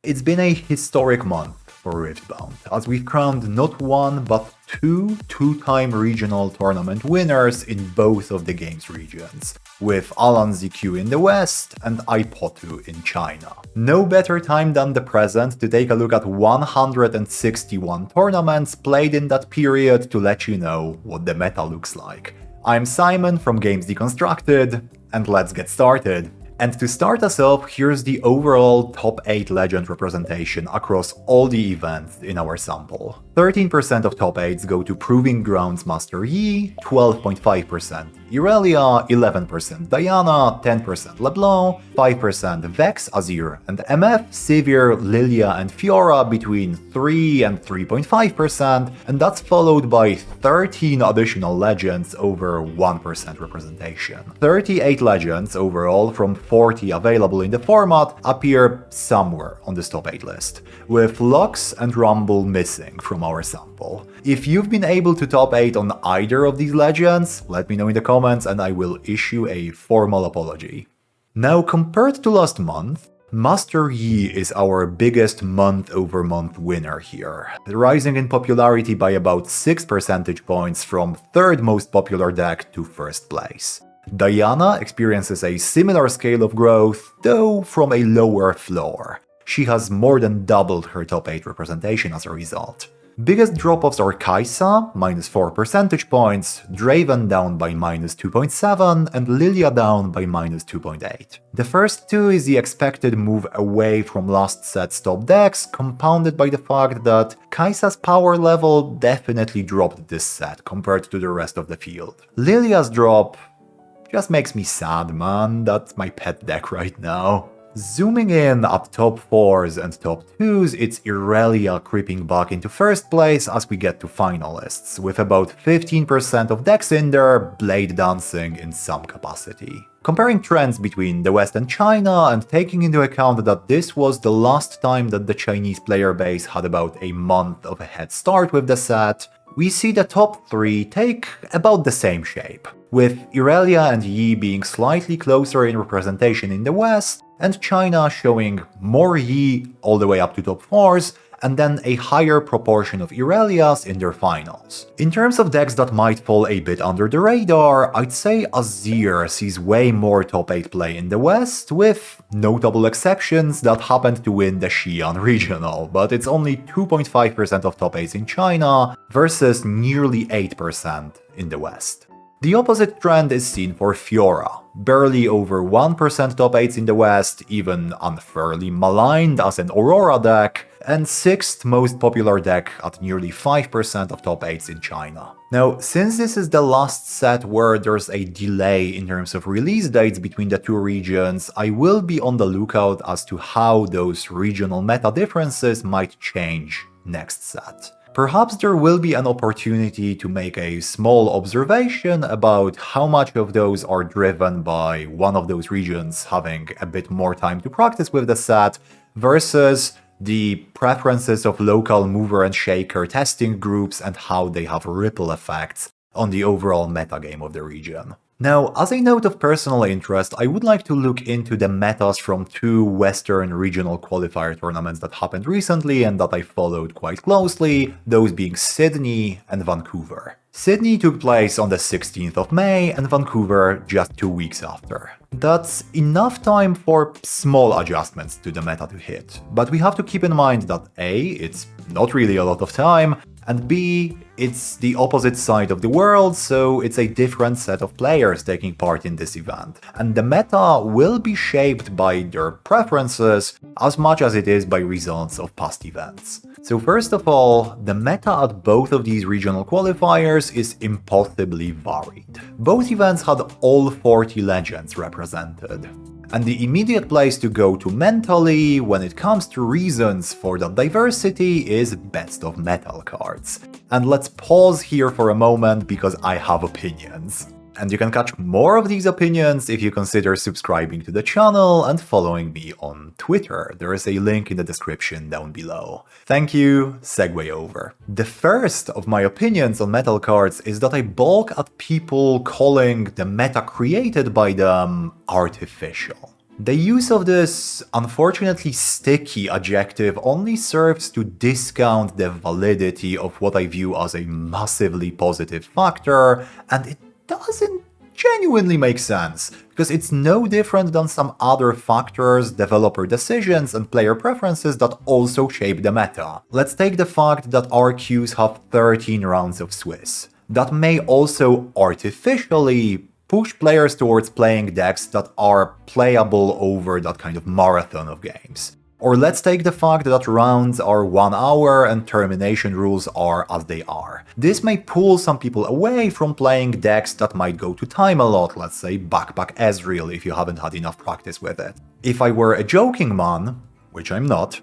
It's been a historic month for Riftbound, as we've crowned not one but two-time regional tournament winners in both of the game's regions, with Alan ZQ in the West and iPotu in China. No better time than the present to take a look at 161 tournaments played in that period to let you know what the meta looks like. I'm Simon from Games Deconstructed, and let's get started. And to start us off, here's the overall top 8 legend representation across all the events in our sample. 13% of top 8s go to Proving Grounds Master Yi, 12.5% Irelia, 11% Diana, 10% LeBlanc, 5% Vex, Azir and MF, Sivir, Lilia and Fiora between 3 and 3.5%, and that's followed by 13 additional legends over 1% representation. 38 legends overall from 40 available in the format appear somewhere on this top 8 list, with Lux and Rumble missing from our sample. If you've been able to top 8 on either of these legends, let me know in the comments and I will issue a formal apology. Now, compared to last month, Master Yi is our biggest month-over-month winner here, rising in popularity by about 6 percentage points from third most popular deck to first place. Diana experiences a similar scale of growth, though from a lower floor. She has more than doubled her top 8 representation as a result. Biggest drop-offs are Kai'Sa, minus 4 percentage points, Draven down by minus 2.7, and Lilia down by minus 2.8. The first two is the expected move away from last set's top decks, compounded by the fact that Kai'Sa's power level definitely dropped this set compared to the rest of the field. Lilia's drop just makes me sad, man. That's my pet deck right now. Zooming in at top 4s and top 2s, it's Irelia creeping back into first place as we get to finalists, with about 15% of decks in there blade dancing in some capacity. Comparing trends between the West and China, and taking into account that this was the last time that the Chinese player base had about a month of a head start with the set, we see the top 3 take about the same shape, with Irelia and Yi being slightly closer in representation in the West, and China showing more Yi all the way up to top 4s, and then a higher proportion of Irelias in their finals. In terms of decks that might fall a bit under the radar, I'd say Azir sees way more top 8 play in the West, with notable exceptions that happened to win the Xi'an regional, but it's only 2.5% of top 8s in China versus nearly 8% in the West. The opposite trend is seen for Fiora, barely over 1% top 8s in the West, even unfairly maligned as an Aurora deck, and 6th most popular deck at nearly 5% of top 8s in China. Now, since this is the last set where there's a delay in terms of release dates between the two regions, I will be on the lookout as to how those regional meta differences might change next set. Perhaps there will be an opportunity to make a small observation about how much of those are driven by one of those regions having a bit more time to practice with the set versus the preferences of local mover and shaker testing groups and how they have ripple effects on the overall metagame of the region. Now, as a note of personal interest, I would like to look into the metas from 2 Western regional qualifier tournaments that happened recently and that I followed quite closely, those being Sydney and Vancouver. Sydney took place on the 16th of May and Vancouver just 2 weeks after. That's enough time for small adjustments to the meta to hit, but we have to keep in mind that A, it's not really a lot of time, and B, it's the opposite side of the world, so it's a different set of players taking part in this event, and the meta will be shaped by their preferences as much as it is by results of past events. So first of all, the meta at both of these regional qualifiers is impossibly varied. Both events had all 40 legends represented. And the immediate place to go to mentally when it comes to reasons for that diversity is best of metal cards. And let's pause here for a moment because I have opinions. And you can catch more of these opinions if you consider subscribing to the channel and following me on Twitter. There is a link in the description down below. Thank you, segue over. The first of my opinions on metal cards is that I balk at people calling the meta created by them artificial. The use of this unfortunately sticky adjective only serves to discount the validity of what I view as a massively positive factor, and it doesn't genuinely make sense, because it's no different than some other factors, developer decisions, and player preferences that also shape the meta. Let's take the fact that our queues have 13 rounds of Swiss. That may also artificially push players towards playing decks that are playable over that kind of marathon of games. Or let's take the fact that rounds are 1 hour and termination rules are as they are. This may pull some people away from playing decks that might go to time a lot, let's say Backpack Ezreal if you haven't had enough practice with it. If I were a joking man, which I'm not,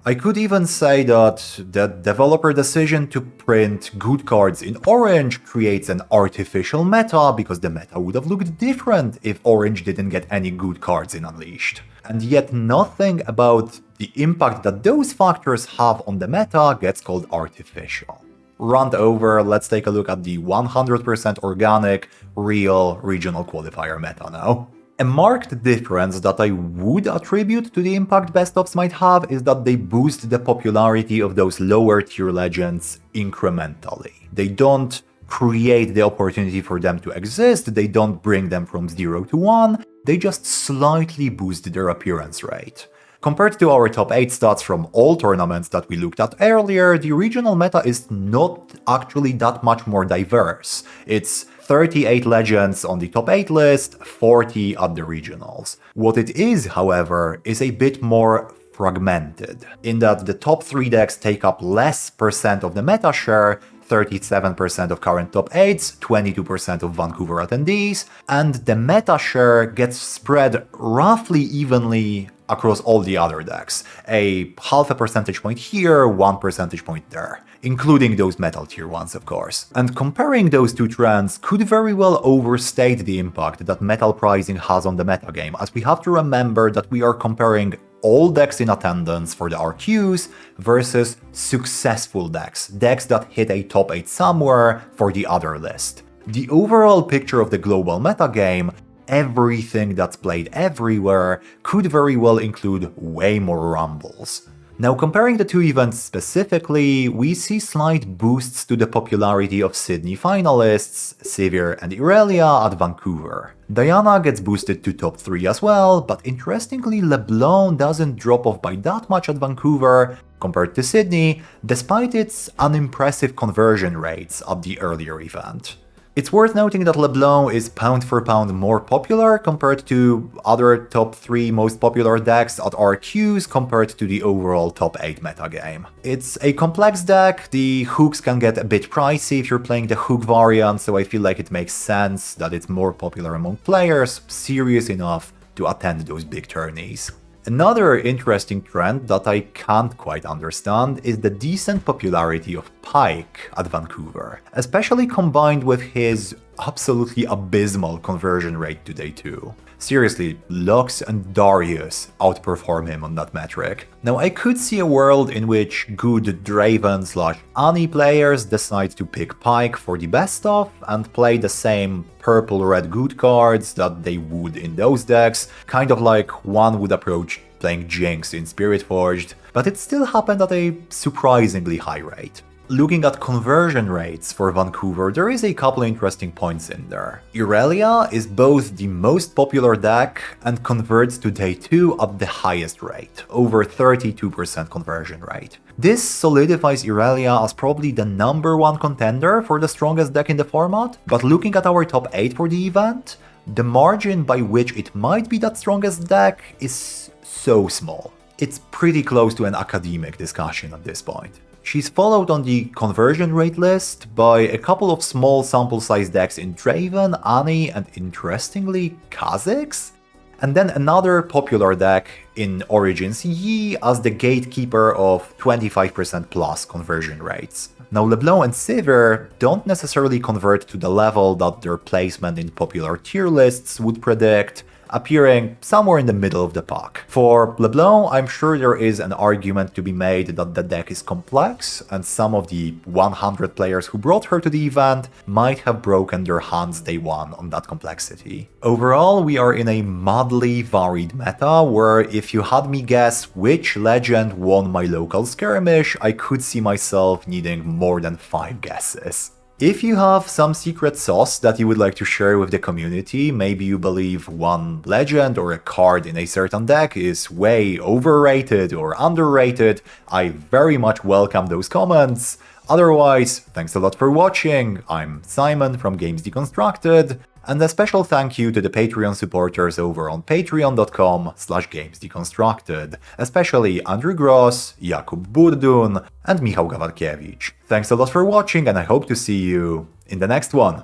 I could even say that the developer decision to print good cards in orange creates an artificial meta, because the meta would have looked different if orange didn't get any good cards in Unleashed. And yet nothing about the impact that those factors have on the meta gets called artificial. Rant over, let's take a look at the 100% organic, real regional qualifier meta now. A marked difference that I would attribute to the impact best ofs might have is that they boost the popularity of those lower tier legends incrementally. They don't create the opportunity for them to exist, they don't bring them from 0 to 1, they just slightly boost their appearance rate. Compared to our top 8 stats from all tournaments that we looked at earlier, the regional meta is not actually that much more diverse. It's 38 legends on the top 8 list, 40 at the regionals. What it is, however, is a bit more fragmented, in that the top 3 decks take up less percent of the meta share, 37% of current top 8s, 22% of Vancouver attendees, and the meta share gets spread roughly evenly across all the other decks, a half a percentage point here, 1 percentage point there, including those metal tier ones, of course. And comparing those two trends could very well overstate the impact that metal pricing has on the metagame, as we have to remember that we are comparing all decks in attendance for the RQs versus successful decks, decks that hit a top 8 somewhere for the other list. The overall picture of the global metagame, everything that's played everywhere, could very well include way more rumbles. Now, comparing the two events specifically, we see slight boosts to the popularity of Sydney finalists, Sivir and Irelia at Vancouver. Diana gets boosted to top 3 as well, but interestingly LeBlanc doesn't drop off by that much at Vancouver compared to Sydney, despite its unimpressive conversion rates at the earlier event. It's worth noting that LeBlanc is pound for pound more popular compared to other top 3 most popular decks at RQs compared to the overall top 8 metagame. It's a complex deck, the hooks can get a bit pricey if you're playing the hook variant, so I feel like it makes sense that it's more popular among players serious enough to attend those big tourneys. Another interesting trend that I can't quite understand is the decent popularity of Pyke at Vancouver, especially combined with his absolutely abysmal conversion rate to day 2. Seriously, Lux and Darius outperform him on that metric. Now, I could see a world in which good Draven/Annie players decide to pick Pyke for the best of and play the same purple-red good cards that they would in those decks, kind of like one would approach playing Jinx in Spiritforged, but it still happened at a surprisingly high rate. Looking at conversion rates for Vancouver, there is a couple interesting points in there. Irelia is both the most popular deck and converts to day 2 at the highest rate, over 32% conversion rate. This solidifies Irelia as probably the number 1 contender for the strongest deck in the format, but looking at our top 8 for the event, the margin by which it might be that strongest deck is so small. It's pretty close to an academic discussion at this point. She's followed on the conversion rate list by a couple of small sample size decks in Draven, Annie, and interestingly, Kha'Zix? And then another popular deck in Origins Yi as the gatekeeper of 25% plus conversion rates. Now, LeBlanc and Sivir don't necessarily convert to the level that their placement in popular tier lists would predict, appearing somewhere in the middle of the pack. For LeBlanc, I'm sure there is an argument to be made that the deck is complex, and some of the 100 players who brought her to the event might have broken their hands day one on that complexity. Overall, we are in a madly varied meta, where if you had me guess which legend won my local skirmish, I could see myself needing more than 5 guesses. If you have some secret sauce that you would like to share with the community, maybe you believe one legend or a card in a certain deck is way overrated or underrated, I very much welcome those comments. Otherwise, thanks a lot for watching, I'm Simon from Games Deconstructed, and a special thank you to the Patreon supporters over on patreon.com/gamesdeconstructed, especially Andrew Gross, Jakub Burdun, and Michał Gawarkiewicz. Thanks a lot for watching, and I hope to see you in the next one.